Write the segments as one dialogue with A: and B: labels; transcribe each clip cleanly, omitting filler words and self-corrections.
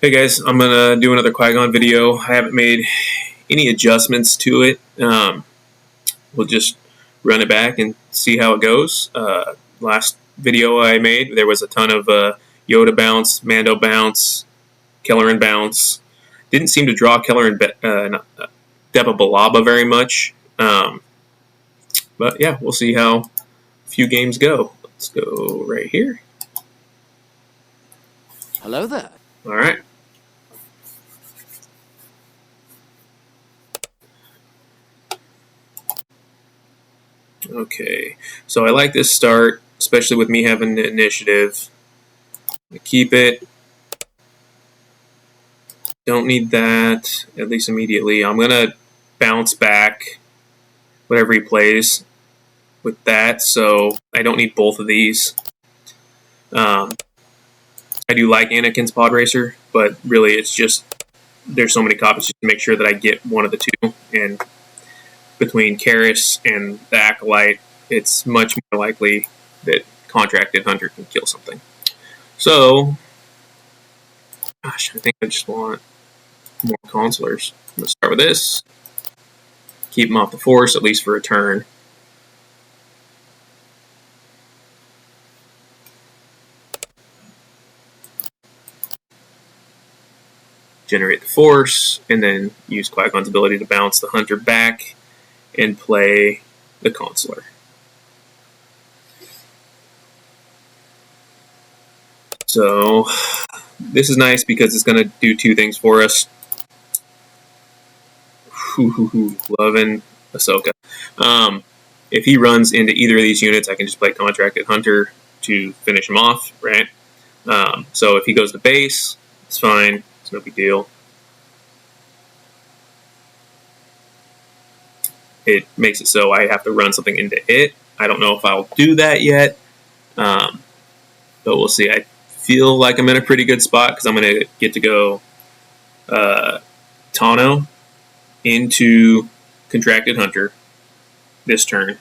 A: Hey guys, I'm gonna do another Qui-Gon video. I haven't made any adjustments to it. We'll just run it back and see how it goes. Last video I made, there was a ton of Yoda bounce, Mando bounce, Kelleran bounce. Didn't seem to draw Kelleran Deba Balaba very much. But yeah, we'll see how a few games go. Let's go right here.
B: Hello there.
A: All right. Okay, so I like this start, especially with me having the initiative. Keep it. Don't need that, at least immediately. I'm going to bounce back whatever he plays with that, so I don't need both of these. I do like Anakin's Pod Racer, but really it's just there's so many copies just to make sure that I get one of the two. And between Karis and the Acolyte, it's much more likely that Contracted Hunter can kill something. So, gosh, I think I just want more consulars. I'm going to start with this. Keep them off the Force, at least for a turn. Generate the Force, and then use Qui-Gon's ability to bounce the Hunter back and play the Consular. So, this is nice because it's going to do two things for us. Loving Ahsoka. If he runs into either of these units, I can just play Contracted Hunter to finish him off, right? So if he goes to base, it's fine. It's no big deal. It makes it so I have to run something into it. I don't know if I'll do that yet, but we'll see. I feel like I'm in a pretty good spot because I'm going to get to go Tano into Contracted Hunter this turn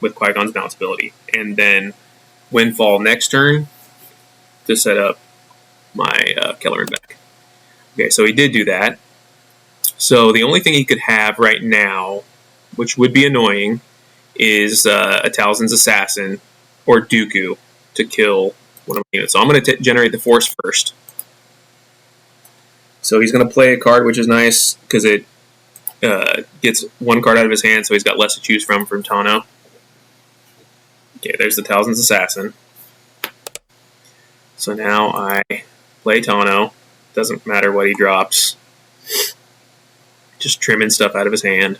A: with Qui-Gon's bounce ability, and then Windfall next turn to set up my Kelleran back. Okay, so he did do that. So the only thing he could have right now, which would be annoying, is a Talzin's Assassin or Dooku to kill one of my units. So I'm going to generate the Force first. So he's going to play a card, which is nice because it gets one card out of his hand, so he's got less to choose from Tano. Okay, there's the Talzin's Assassin. So now I play Tano. Doesn't matter what he drops. Just trimming stuff out of his hand.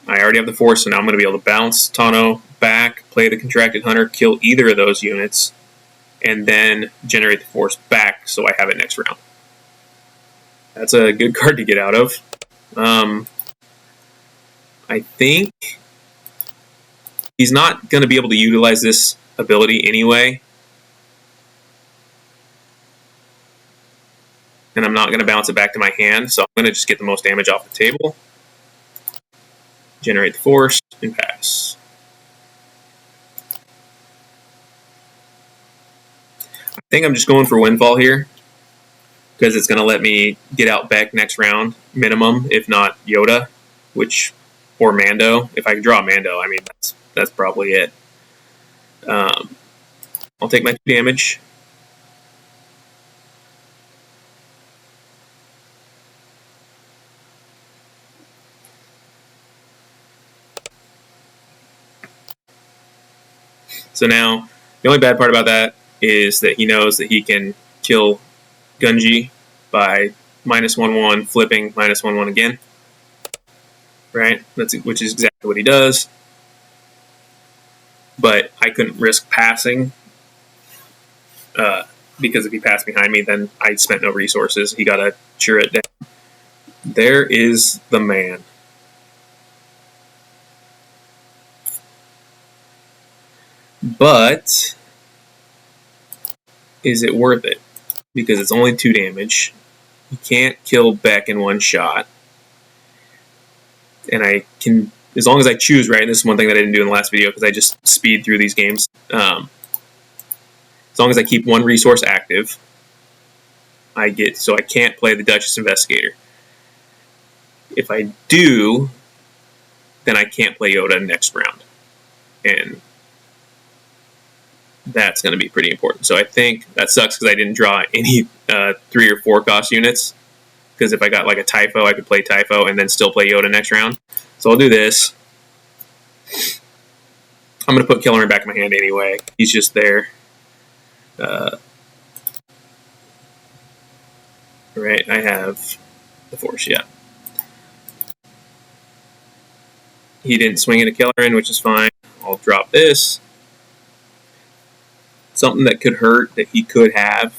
A: I already have the Force, so now I'm going to be able to bounce Tano back, play the Contracted Hunter, kill either of those units, and then generate the Force back so I have it next round. That's a good card to get out of. I think he's not going to be able to utilize this ability anyway. And I'm not going to bounce it back to my hand, so I'm going to just get the most damage off the table. Generate the Force, and pass. I think I'm just going for Windfall here, because it's going to let me get out Beck next round, minimum, if not Yoda, or Mando. If I can draw Mando, I mean, that's probably it. I'll take my 2 damage. So now, the only bad part about that is that he knows that he can kill Gunji by -1/1, flipping -1/1 again. Right? Which is exactly what he does. But I couldn't risk passing because if he passed behind me, then I spent no resources. He got to cheer it down. There is the man. But is it worth it? Because it's only 2 damage. You can't kill Beck in one shot. And I can, as long as I choose right, and this is one thing that I didn't do in the last video because I just speed through these games. As long as I keep one resource active, so I can't play the Duchess Investigator. If I do, then I can't play Yoda next round. And that's going to be pretty important. So I think that sucks because I didn't draw any 3 or 4 cost units. Because if I got like a Typho, I could play Typho and then still play Yoda next round. So I'll do this. I'm going to put Kelleran back in my hand anyway. He's just there. Right, I have the Force, yeah. He didn't swing into Kelleran, which is fine. I'll drop this. Something that could hurt that he could have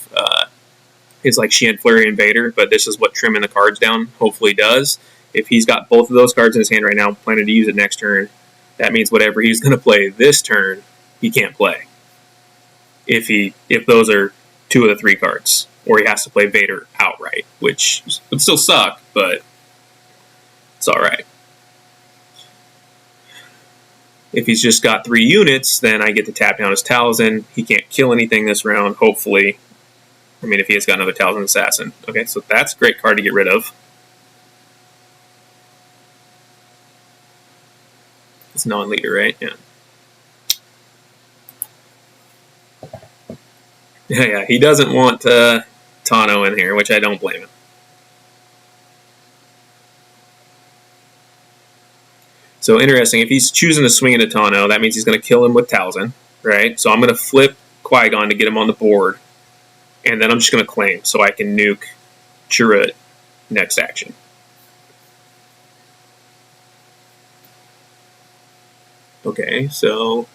A: is like Xian Flurry and Vader, but this is what trimming the cards down hopefully does. If he's got both of those cards in his hand right now, planning to use it next turn, that means whatever he's going to play this turn, he can't play. If those are 2 of the 3 cards, or he has to play Vader outright, which would still suck, but it's all right. If he's just got 3 units, then I get to tap down his Talzin. He can't kill anything this round, hopefully. I mean, if he has got another Talzin Assassin. Okay, so that's a great card to get rid of. It's non-leader, right? Yeah. Yeah, he doesn't want Tano in here, which I don't blame him. So interesting, if he's choosing to swing into Tano, that means he's going to kill him with Talzin, right? So I'm going to flip Qui-Gon to get him on the board, and then I'm just going to claim so I can nuke Chirrut next action. Okay, so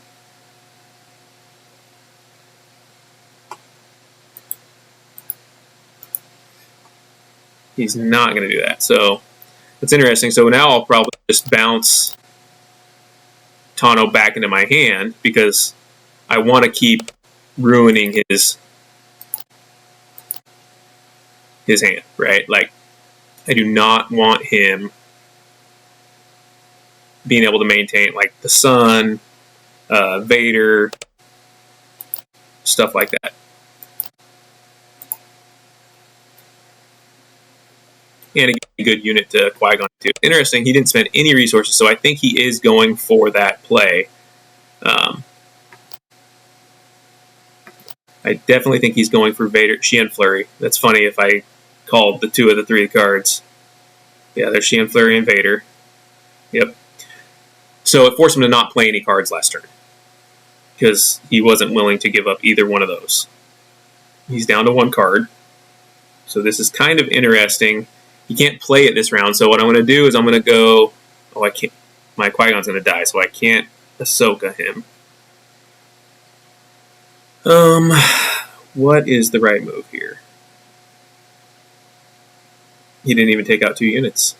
A: he's not going to do that. So that's interesting. So now I'll probably just bounce Tano back into my hand because I want to keep ruining his hand, right? Like, I do not want him being able to maintain, like, the Sun, Vader, stuff like that. And a good unit to Qui-Gon too. Interesting, he didn't spend any resources, so I think he is going for that play. I definitely think he's going for Vader, Xian Flurry. That's funny if I called the 2 of the 3 cards. Yeah, there's Xian Flurry and Vader. Yep. So it forced him to not play any cards last turn because he wasn't willing to give up either one of those. He's down to 1 card. So this is kind of interesting. He can't play it this round, so what I'm going to do is I'm going to go... Oh, I can't... My Qui-Gon's going to die, so I can't Ahsoka him. What is the right move here? He didn't even take out 2 units.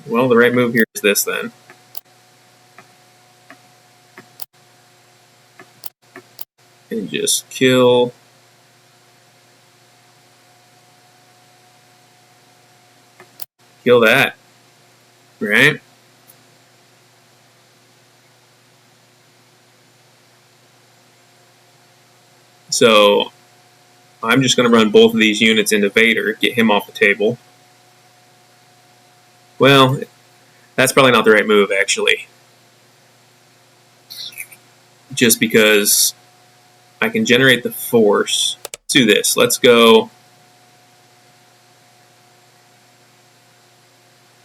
A: Well, the right move here is this, then. And just kill... Kill that. Right? So, I'm just going to run both of these units into Vader, get him off the table. Well, that's probably not the right move, actually. Just because I can generate the Force. Let's do this. Let's go...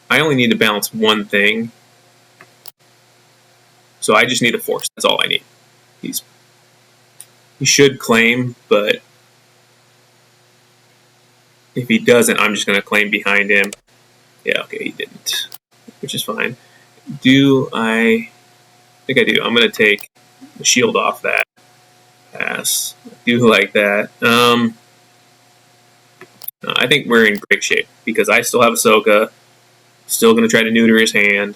A: I only need to balance 1 thing. So I just need a Force. That's all I need. He should claim, but if he doesn't, I'm just going to claim behind him. Yeah, okay, he didn't, which is fine. I think I do. I'm going to take the shield off that. Pass. I do like that. I think we're in great shape because I still have Ahsoka. Still going to try to neuter his hand.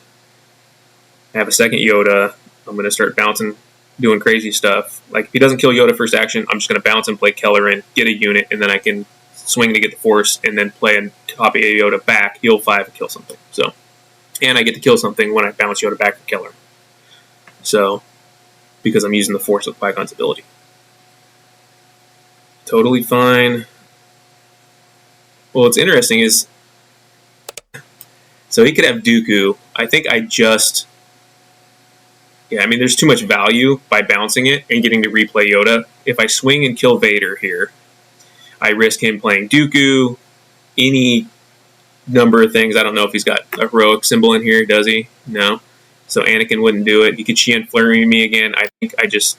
A: I have a second Yoda. I'm going to start bouncing, doing crazy stuff. Like, if he doesn't kill Yoda first action, I'm just going to bounce and play Kelleran, get a unit, and then I can swing to get the Force, and then play and copy a Yoda back, heal 5, and kill something. So, and I get to kill something when I bounce Yoda back to Kelleran. So, because I'm using the Force with Qui-Gon's ability. totally fine. Well, what's interesting is, so he could have Dooku. I think yeah, I mean, there's too much value by bouncing it and getting to replay Yoda. If I swing and kill Vader here, I risk him playing Dooku, any number of things. I don't know if he's got a heroic symbol in here, does he? No. So Anakin wouldn't do it. He could Qian Flurry me again. I think I just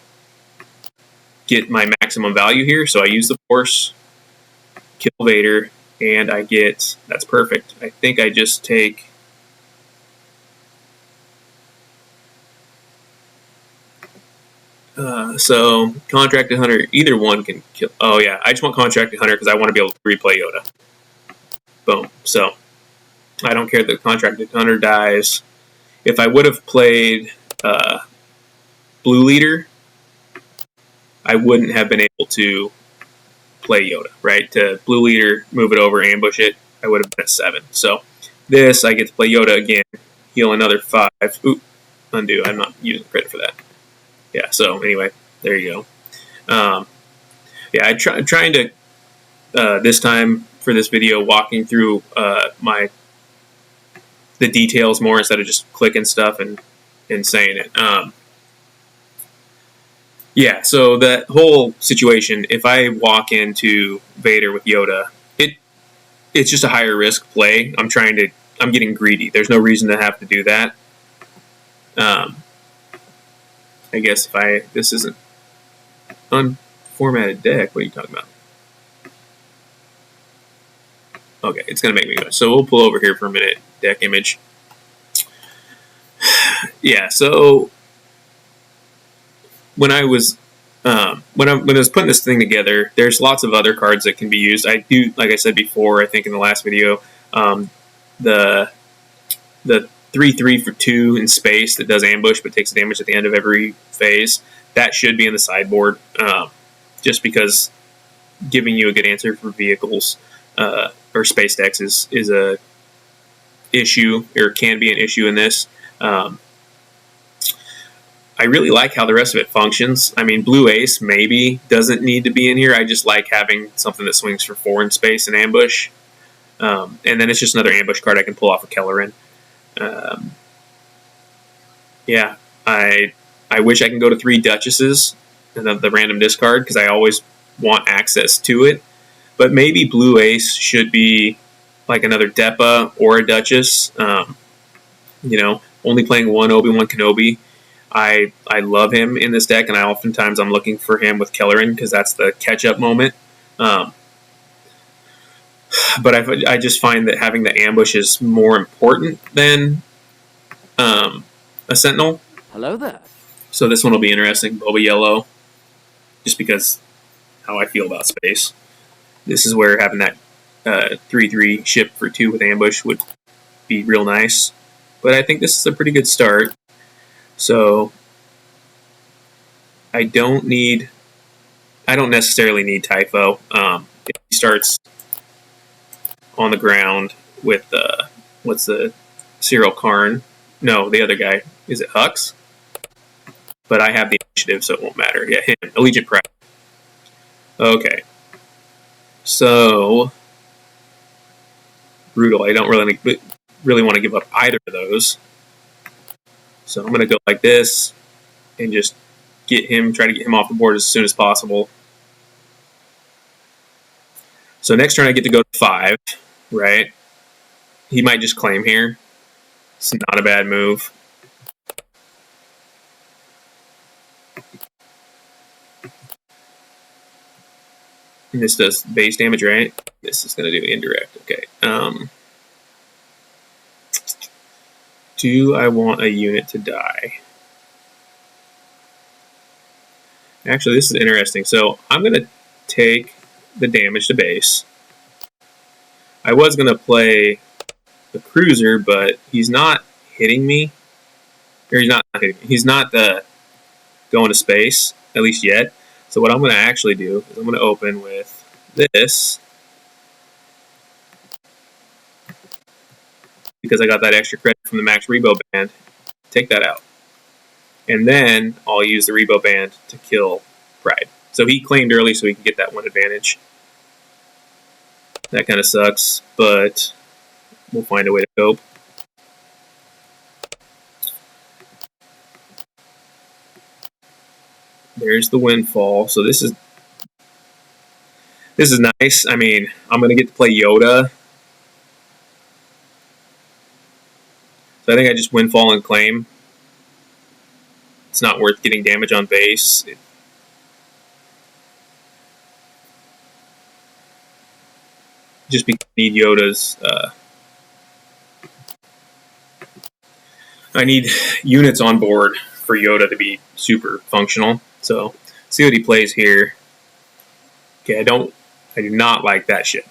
A: get my maximum value here. So I use the Force, kill Vader, and I get, that's perfect. I think I just take, so Contracted Hunter, either one can kill. Oh yeah, I just want Contracted Hunter because I want to be able to replay Yoda. Boom. So I don't care that Contracted Hunter dies. If I would have played Blue Leader, I wouldn't have been able to play Yoda, right? To Blue Leader, move it over, ambush it, I would have been at 7. So this, I get to play Yoda again, heal another 5. Oop, undo. I'm not using credit for that. Yeah, so anyway, there you go. Yeah, I'm trying to, this time for this video, walking through the details more instead of just clicking stuff and saying it. Yeah, so that whole situation, if I walk into Vader with Yoda, it's just a higher risk play. I'm getting greedy. There's no reason to have to do that. I guess this isn't unformatted deck, what are you talking about? Okay, it's going to make me go. So we'll pull over here for a minute, deck image. Yeah, so when I was putting this thing together, there's lots of other cards that can be used. I do, like I said before, I think in the last video, the 3/3 for 2 in space that does ambush but takes damage at the end of every phase. That should be in the sideboard, just because giving you a good answer for vehicles or space decks is a issue, or can be an issue in this. I really like how the rest of it functions. I mean, Blue Ace maybe doesn't need to be in here. I just like having something that swings for 4 in space and ambush. And then it's just another ambush card I can pull off of Kelleran. Yeah, I wish I can go to 3 Duchesses and the random discard because I always want access to it. But maybe Blue Ace should be like another Depa or a Duchess. Only playing 1 Obi-Wan Kenobi. I love him in this deck, and oftentimes I'm looking for him with Kelleran because that's the catch-up moment. But I just find that having the ambush is more important than a Sentinel.
B: Hello there.
A: So this one will be interesting. Boba Yellow, just because how I feel about space. This is where having that 3/3 ship for 2 with ambush would be real nice. But I think this is a pretty good start. So I don't necessarily need Typho. If he starts on the ground with what's the Cyril Karn? No, the other guy. Is it Hux? But I have the initiative, so it won't matter. Yeah, him. Allegiant Pride. Okay. So brutal. I don't really want to give up either of those. So I'm going to go like this and just try to get him off the board as soon as possible. So next turn I get to go to 5, right? He might just claim here. It's not a bad move. And this does base damage, right? This is going to do indirect. Okay. Do I want a unit to die? Actually, this is interesting. So I'm going to take the damage to base. I was going to play the cruiser, but he's not hitting me. Or he's not hitting me. He's not going to space, at least yet. So what I'm going to actually do is I'm going to open with this. Because I got that extra credit from the Max Rebo Band. Take that out. And then I'll use the Rebo Band to kill Pride. So he claimed early so he can get that one advantage. That kind of sucks, but we'll find a way to cope. There's the windfall. So this is nice. I mean, I'm going to get to play Yoda. So I think I just windfall and claim. It's not worth getting damage on base. Just because I need Yoda's... I need units on board for Yoda to be super functional. So, see what he plays here. Okay, I do not like that shit.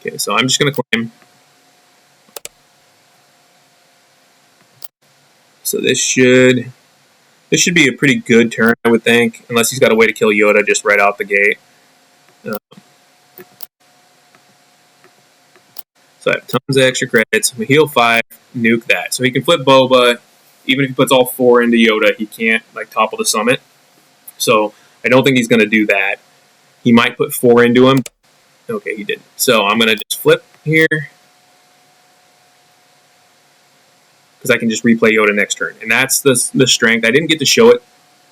A: Okay, so I'm just going to claim. So this should be a pretty good turn, I would think, unless he's got a way to kill Yoda just right out the gate. So I have tons of extra credits. We heal 5, nuke that. So he can flip Boba. Even if he puts all 4 into Yoda, he can't like topple the summit. So I don't think he's going to do that. He might put 4 into him. Okay, he didn't. So I'm going to just flip here. Because I can just replay Yoda next turn. And that's the strength. I didn't get to show it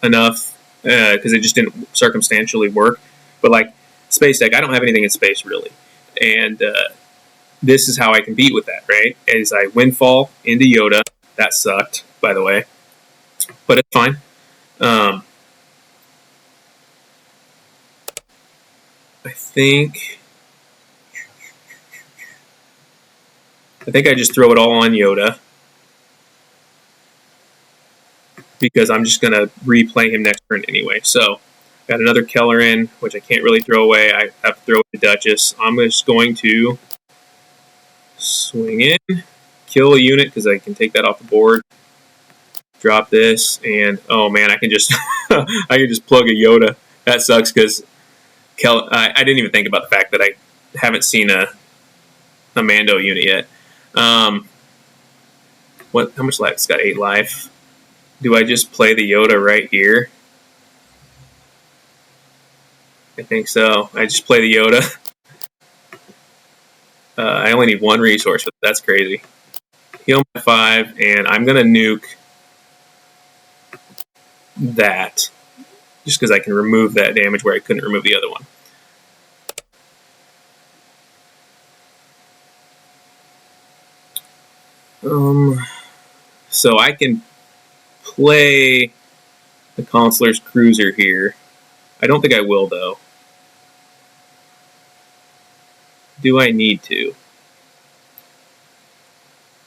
A: enough because it just didn't circumstantially work. But like space deck, I don't have anything in space really. And this is how I can beat with that, right? As I windfall into Yoda. That sucked, by the way. But it's fine. I think I just throw it all on Yoda. Because I'm just going to replay him next turn anyway. So, got another Keller in, which I can't really throw away. I have to throw the Duchess. I'm just going to swing in, kill a unit because I can take that off the board. Drop this, and oh man, I can just I can just plug a Yoda. That sucks because I didn't even think about the fact that I haven't seen a Mando unit yet. How much life? It's got 8 life. Do I just play the Yoda right here? I think so. I just play the Yoda. I only need 1 resource, but that's crazy. Heal my 5, and I'm going to nuke that. Just because I can remove that damage where I couldn't remove the other one. So I can play the Consular's Cruiser here. I don't think I will, though. Do I need to?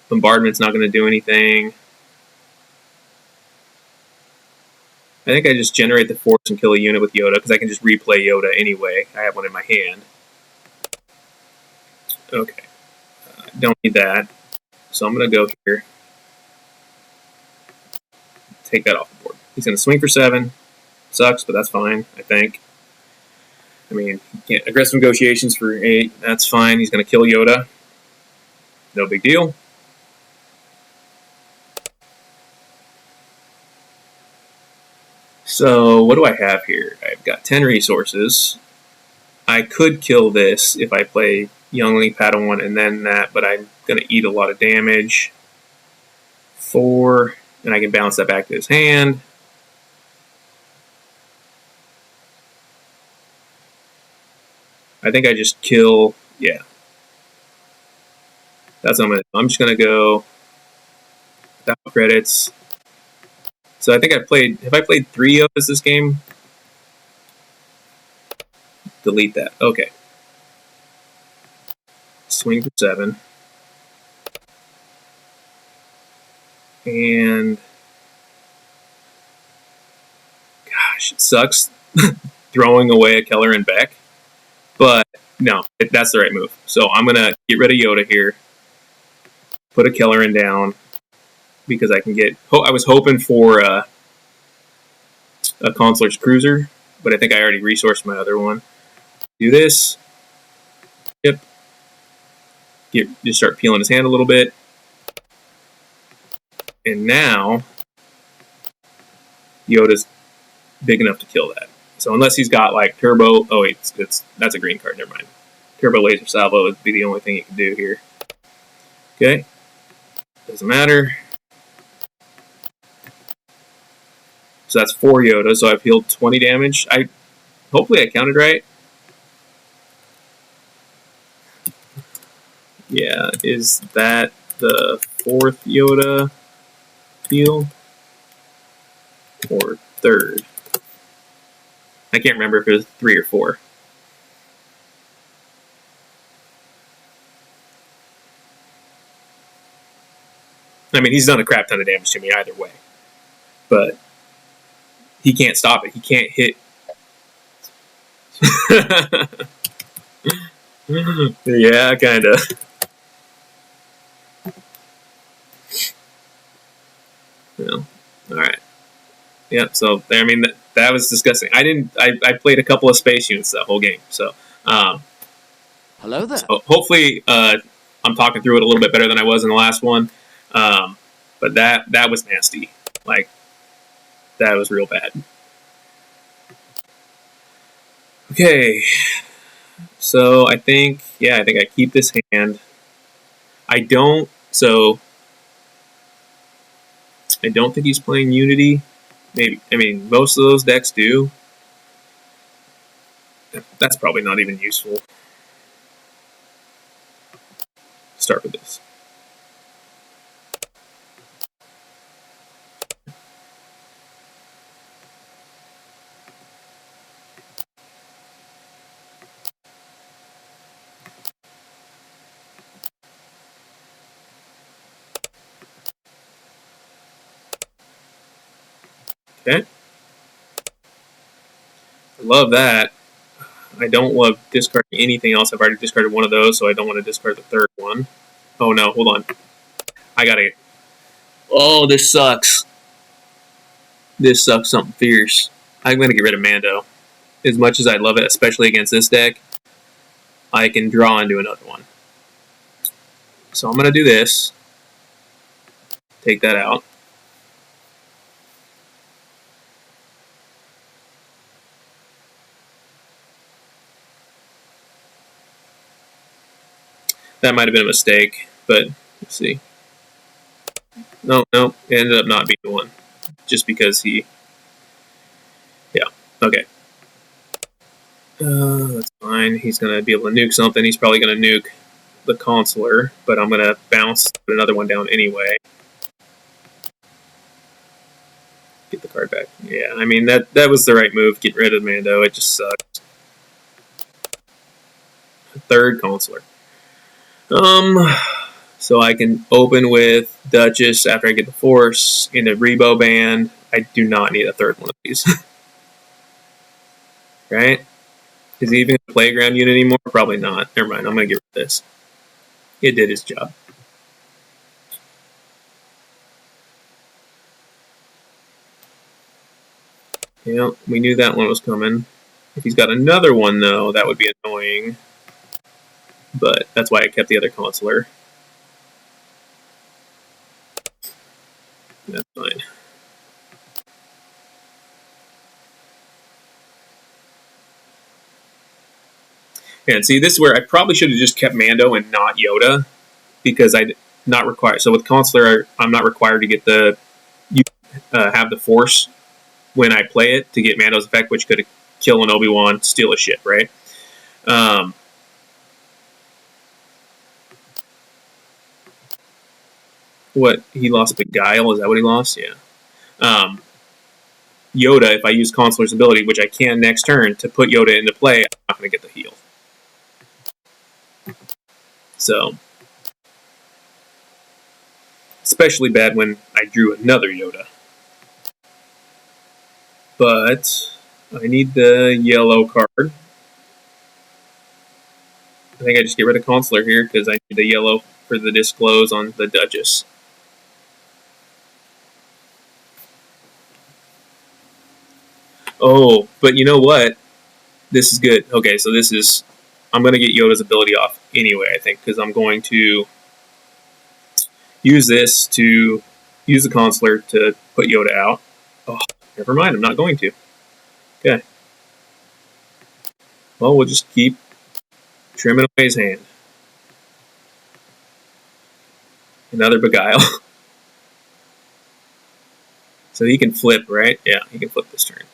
A: Bombardment's not going to do anything. I think I just generate the force and kill a unit with Yoda, because I can just replay Yoda anyway. I have one in my hand. Okay. Don't need that. So I'm going to go here. Take that off the board. He's going to swing for 7. Sucks, but that's fine, I think. I mean, aggressive negotiations for 8. That's fine. He's going to kill Yoda. No big deal. So, what do I have here? I've got 10 resources. I could kill this if I play Youngling Padawan and then that, but I'm going to eat a lot of damage. 4, and I can bounce that back to his hand. I think I just kill, yeah. That's what I'm going to do. I'm just going to go without credits. So I think have I played 3 Yodas this game? Delete that. Okay. Swing for 7. And gosh, it sucks throwing away a Keller and Beck. But no, that's the right move. So I'm going to get rid of Yoda here. Put a Keller in down. Because I can get... I was hoping for a Consular's Cruiser. But I think I already resourced my other one. Do this. Yep. Just start peeling his hand a little bit. And now Yoda's big enough to kill that. So unless he's got like turbo, oh wait, that's a green card. Never mind. Turbo laser salvo would be the only thing he can do here. Okay, doesn't matter. So that's 4 Yoda. So I've healed 20 damage. Hopefully I counted right. Yeah, is that the 4th Yoda heal or 3rd? I can't remember if it was 3 or 4. I mean, he's done a crap ton of damage to me either way, but he can't stop it. He can't hit. Yeah, kind of. Well, all right. Yeah. So I mean, that was disgusting. I played a couple of space units that whole game. So.
B: Hello there.
A: So hopefully, I'm talking through it a little bit better than I was in the last one. But that was nasty. Like, that was real bad. Okay. So I think I keep this hand. I don't think he's playing Unity. Maybe. I mean, most of those decks do. That's probably not even useful. Start with this. Okay. I love that. I don't love discarding anything else. I've already discarded one of those, so I don't want to discard the 3rd one. Oh no, hold on. I gotta. Oh, this sucks. This sucks something fierce. I'm gonna get rid of Mando. As much as I love it, especially against this deck, I can draw into another one. So I'm gonna do this. Take that out. That might have been a mistake, but let's see. No, it ended up not being the one. Just because he... Yeah, okay. That's fine. He's going to be able to nuke something. He's probably going to nuke the Consular, but I'm going to bounce another one down anyway. Get the card back. Yeah, I mean, that was the right move. Get rid of Mando. It just sucks. 3rd Consular. So I can open with Duchess after I get the Force into Rebo Band. I do not need a 3rd one of these. Right? Is he even a playground unit anymore? Probably not. Never mind. I'm going to get rid of this. It did its job. Yeah, we knew that one was coming. If he's got another one, though, that would be annoying. But that's why I kept the other Consular. That's fine. And see, this is where I probably should have just kept Mando and not Yoda, because I not required. So with Consular, I'm not required to get have the Force when I play it to get Mando's effect, which could kill an Obi-Wan, steal a ship, right? What he lost Beguile? Is that what he lost? Yeah. Yoda, if I use Consular's ability, which I can next turn, to put Yoda into play, I'm not going to get the heal. So, especially bad when I drew another Yoda. But I need the yellow card. I think I just get rid of Consular here because I need the yellow for the disclose on the Duchess. Oh, but you know what? This is good. Okay, so this is... I'm going to get Yoda's ability off anyway, I think, because I'm going to use this to use the consular to put Yoda out. Oh, never mind. I'm not going to. Okay. Well, we'll just keep trimming away his hand. Another beguile. So he can flip, right? Yeah, he can flip this turn.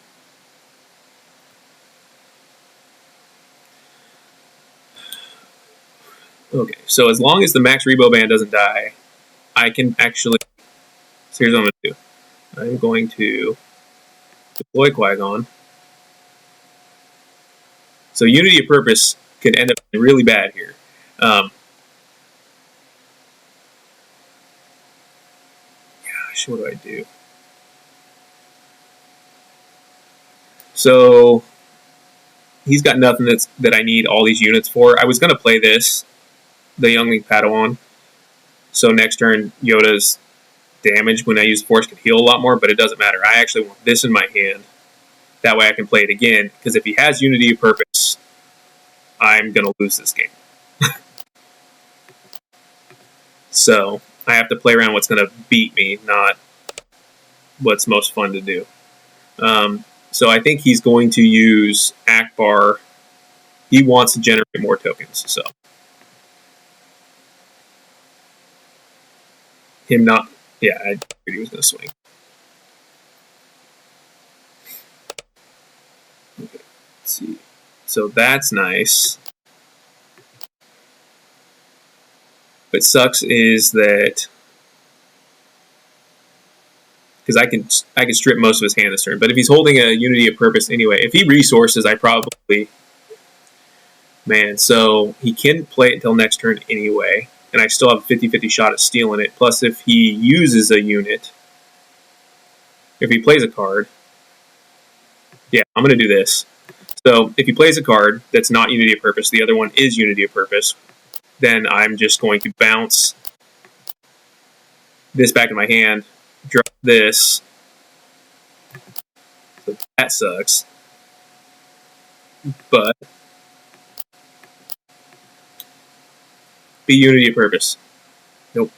A: Okay, so as long as the Max Rebo Band doesn't die, I can actually... So here's what I'm going to do. I'm going to deploy Qui-Gon. So Unity of Purpose could end up being really bad here. Gosh, what do I do? So he's got nothing that I need all these units for. I was going to play this, the Youngling Padawan. So next turn, Yoda's damage when I use Force can heal a lot more, but it doesn't matter. I actually want this in my hand. That way I can play it again, because if he has Unity of Purpose, I'm going to lose this game. So I have to play around what's going to beat me, not what's most fun to do. So I think he's going to use Akbar. He wants to generate more tokens, so him not... Yeah, I figured he was going to swing. Okay, let's see. So that's nice. What sucks is that... Because I can strip most of his hand this turn. But if he's holding a Unity of Purpose anyway, if he resources, I probably... Man, so he can play it until next turn anyway. And I still have a 50-50 shot at stealing it. Plus, if he uses a unit... If he plays a card... Yeah, I'm going to do this. So, if he plays a card that's not Unity of Purpose, the other one is Unity of Purpose, then I'm just going to bounce this back in my hand, drop this. So that sucks. But be Unity of Purpose. Nope.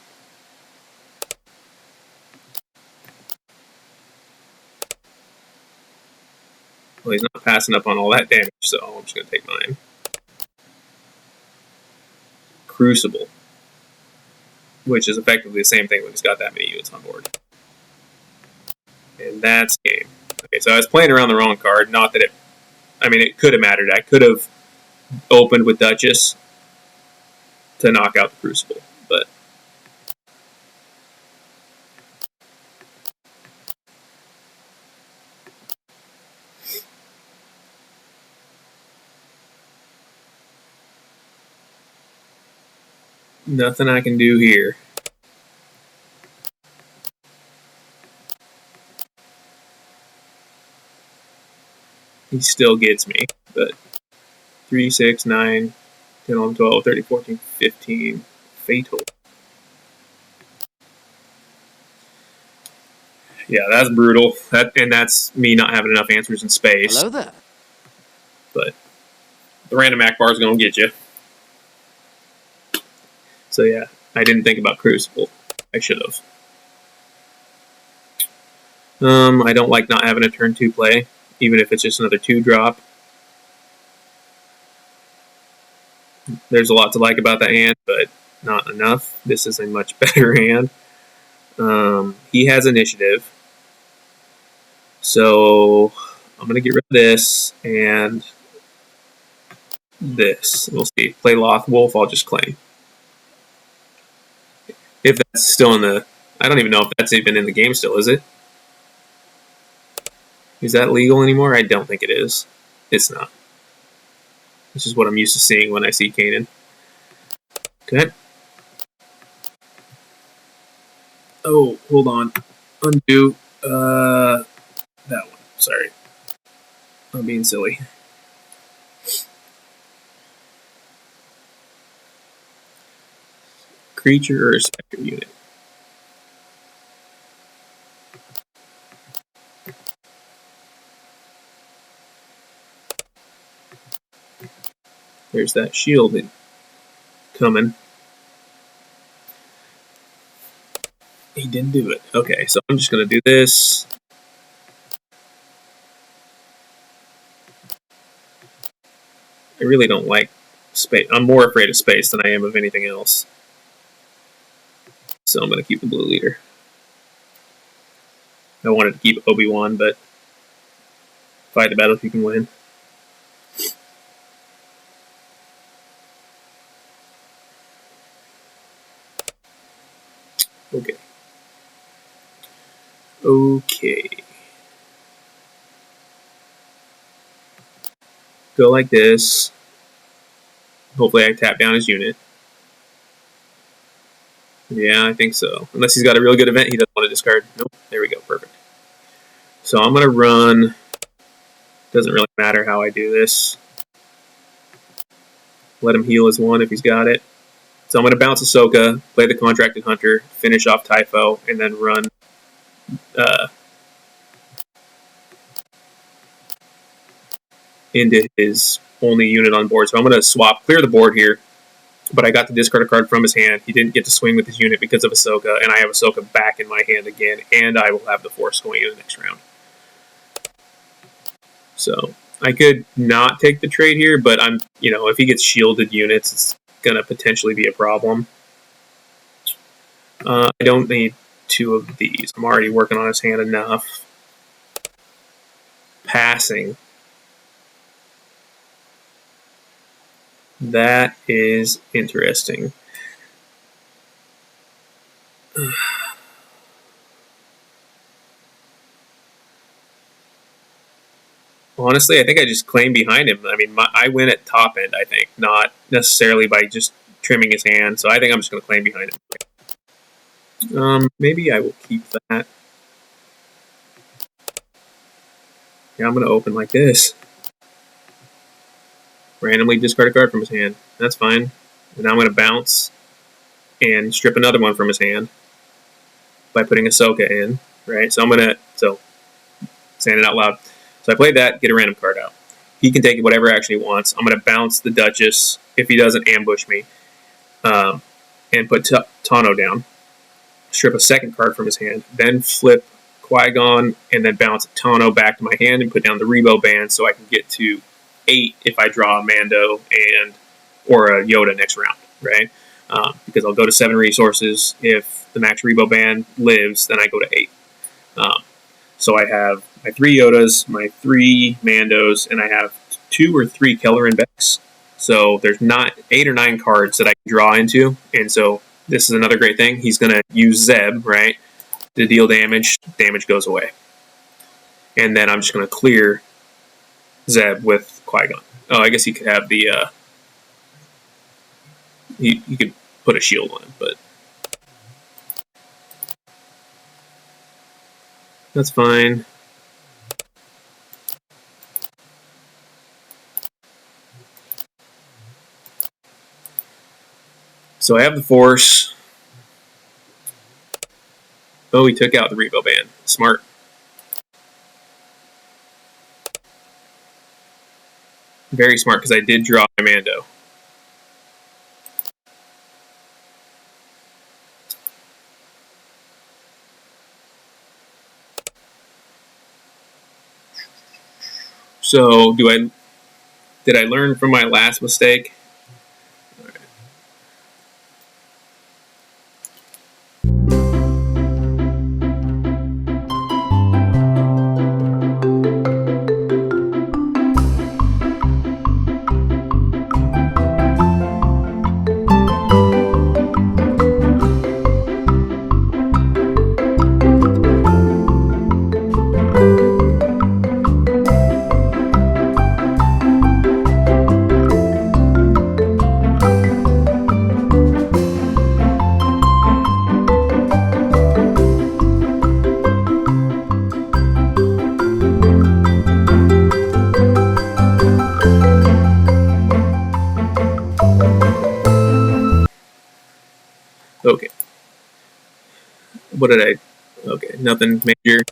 A: Well, he's not passing up on all that damage, so I'm just going to take mine. Crucible. Which is effectively the same thing when he's got that many units on board. And that's game. Okay, so I was playing around the wrong card. Not that it... I mean, it could have mattered. I could have opened with Duchess to knock out the Crucible, but... Nothing I can do here. He still gets me, but 3, 6, 9, 10, 11, 12, 13, 14, 15. Fatal. Yeah, that's brutal. And that's me not having enough answers in space.
B: Hello there.
A: But the random Akbar is going to get you. So yeah, I didn't think about Crucible. I should have. I don't like not having a turn 2 play, even if it's just another 2-drop. There's a lot to like about that hand, but not enough. This is a much better hand. He has initiative. So I'm going to get rid of this and this. We'll see. Play Loth Wolf, I'll just claim. If that's still in the... I don't even know if that's even in the game still, is it? Is that legal anymore? I don't think it is. It's not. This is what I'm used to seeing when I see Kanan. Okay. Oh, hold on. Undo. That one. Sorry. I'm being silly. Creature or a spectre unit. There's that shield coming. He didn't do it. Okay, so I'm just going to do this. I really don't like space. I'm more afraid of space than I am of anything else. So I'm going to keep the blue leader. I wanted to keep Obi-Wan, but fight the battle if you can win. Okay. Okay. Go like this. Hopefully I tap down his unit. Yeah, I think so. Unless he's got a really good event he doesn't want to discard. Nope. There we go. Perfect. So I'm going to run. Doesn't really matter how I do this. Let him heal his one if he's got it. So I'm going to bounce Ahsoka, play the Contracted Hunter, finish off Typho, and then run into his only unit on board. So I'm going to clear the board here. But I got to discard a card from his hand. He didn't get to swing with his unit because of Ahsoka, and I have Ahsoka back in my hand again, and I will have the Force going in the next round. So I could not take the trade here, but if he gets shielded units, it's going to potentially be a problem. I don't need two of these. I'm already working on his hand enough. Passing. That is interesting. Honestly, I think I just claim behind him. I mean, I win at top end, I think, not necessarily by just trimming his hand. So I think I'm just going to claim behind him. Maybe I will keep that. Yeah, I'm going to open like this. Randomly discard a card from his hand. That's fine. And now I'm going to bounce and strip another one from his hand by putting Ahsoka in, right? So I'm going to, saying it out loud. So I played that, get a random card out. He can take whatever action he wants. I'm going to bounce the Duchess if he doesn't ambush me, and put Tano down. Strip a second card from his hand, then flip Qui-Gon, and then bounce Tano back to my hand and put down the Rebo band so I can get to 8 if I draw a Mando or a Yoda next round, right? Because I'll go to 7 resources. If the max Rebo band lives, then I go to 8. So I have my 3 Yodas, my 3 Mandos, and I have 2 or 3 Kelleran Becks. So there's not 8 or 9 cards that I can draw into, and so this is another great thing. He's going to use Zeb, right, to deal damage. Damage goes away. And then I'm just going to clear Zeb with Qui-Gon. Oh, I guess he could have the... He could put a shield on him, but... That's fine. So I have the Force. Oh, he took out the Rebo band. Smart. Very smart, because I did draw my Mando. So, did I learn from my last mistake? Okay. What did I... Okay, nothing major.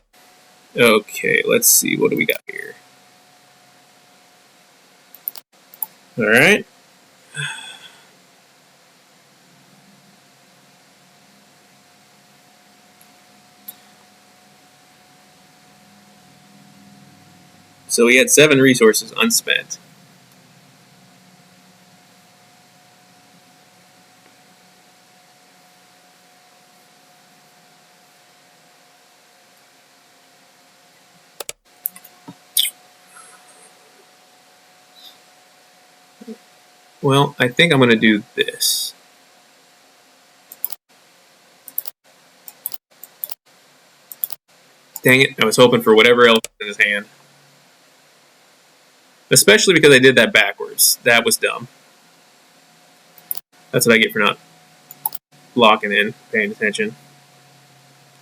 A: Okay, let's see. What do we got here? Alright. So he had 7 resources unspent. Well, I think I'm going to do this. Dang it, I was hoping for whatever else in his hand. Especially because I did that backwards. That was dumb. That's what I get for not locking in, paying attention.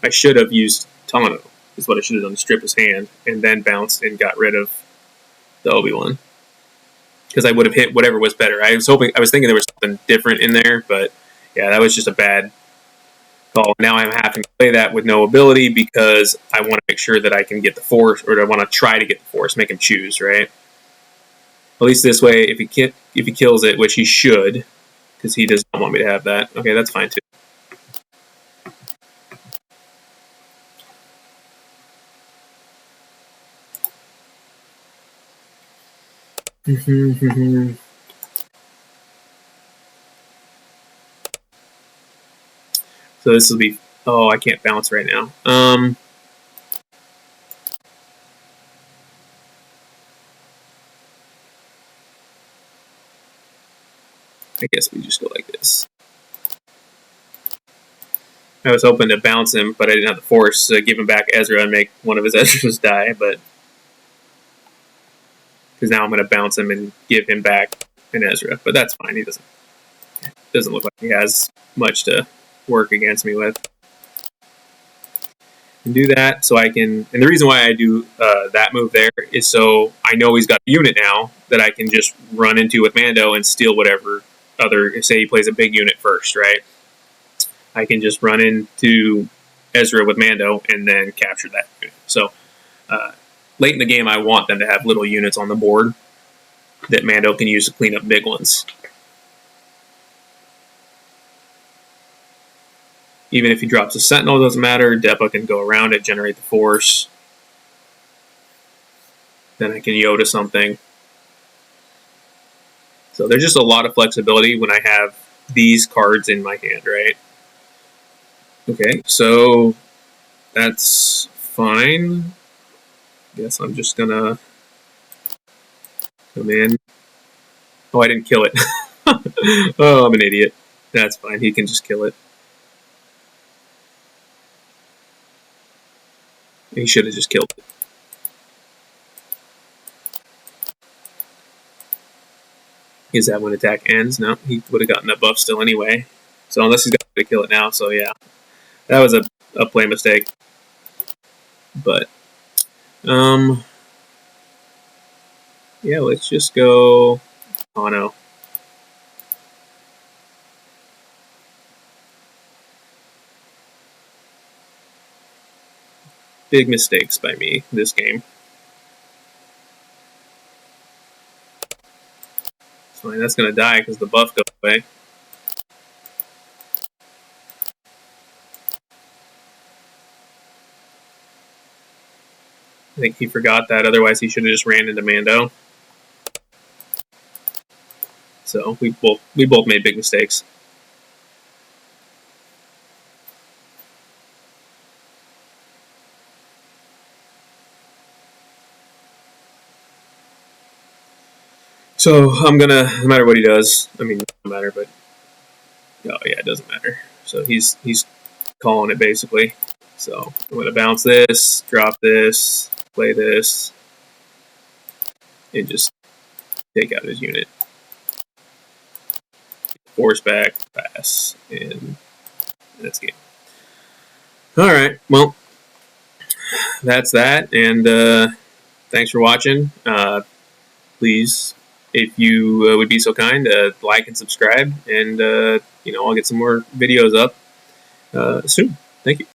A: I should have used Tano, is what I should have done, to strip his hand, and then bounced and got rid of the Obi-Wan. Because I would have hit whatever was better. I was thinking there was something different in there, but yeah, that was just a bad call. Now I'm having to play that with no ability because I want to make sure that I can get the Force, or I want to try to get the Force, make him choose, right? At least this way, if he kills it, which he should, because he does not want me to have that. Okay, that's fine too. So this will be... Oh, I can't bounce right now. I guess we just go like this. I was hoping to bounce him, but I didn't have the Force to give him back Ezra and make one of his Ezras die, but... Because now I'm going to bounce him and give him back an Ezra. But that's fine, he doesn't look like he has much to work against me with. And do that so I can... And the reason why I do that move there is so I know he's got a unit now that I can just run into with Mando and steal whatever other... Say he plays a big unit first, right? I can just run into Ezra with Mando and then capture that unit. So late in the game, I want them to have little units on the board that Mando can use to clean up big ones. Even if he drops a Sentinel, it doesn't matter. Depa can go around it, generate the Force. Then I can Yoda something. So there's just a lot of flexibility when I have these cards in my hand, right? Okay, so that's fine. Guess I'm just gonna come in. Oh, I didn't kill it. Oh, I'm an idiot. That's fine, he can just kill it. He should have just killed it. Is that when attack ends? No, he would have gotten that buff still anyway. So unless he's got to kill it now, so yeah. That was a play mistake. But, yeah, let's just go Tano. Big mistakes by me this game. It's fine, that's going to die because the buff goes away. I think he forgot that, otherwise he should have just ran into Mando. So we both made big mistakes. So I'm gonna, no matter what he does, I mean, no matter, but oh yeah, it doesn't matter. So he's calling it basically. So I'm gonna bounce this, drop this, play this, and just take out his unit. Force back, pass, and that's game. Alright, well, that's that, and thanks for watching. Please, if you would be so kind, like and subscribe, and I'll get some more videos up soon. Thank you.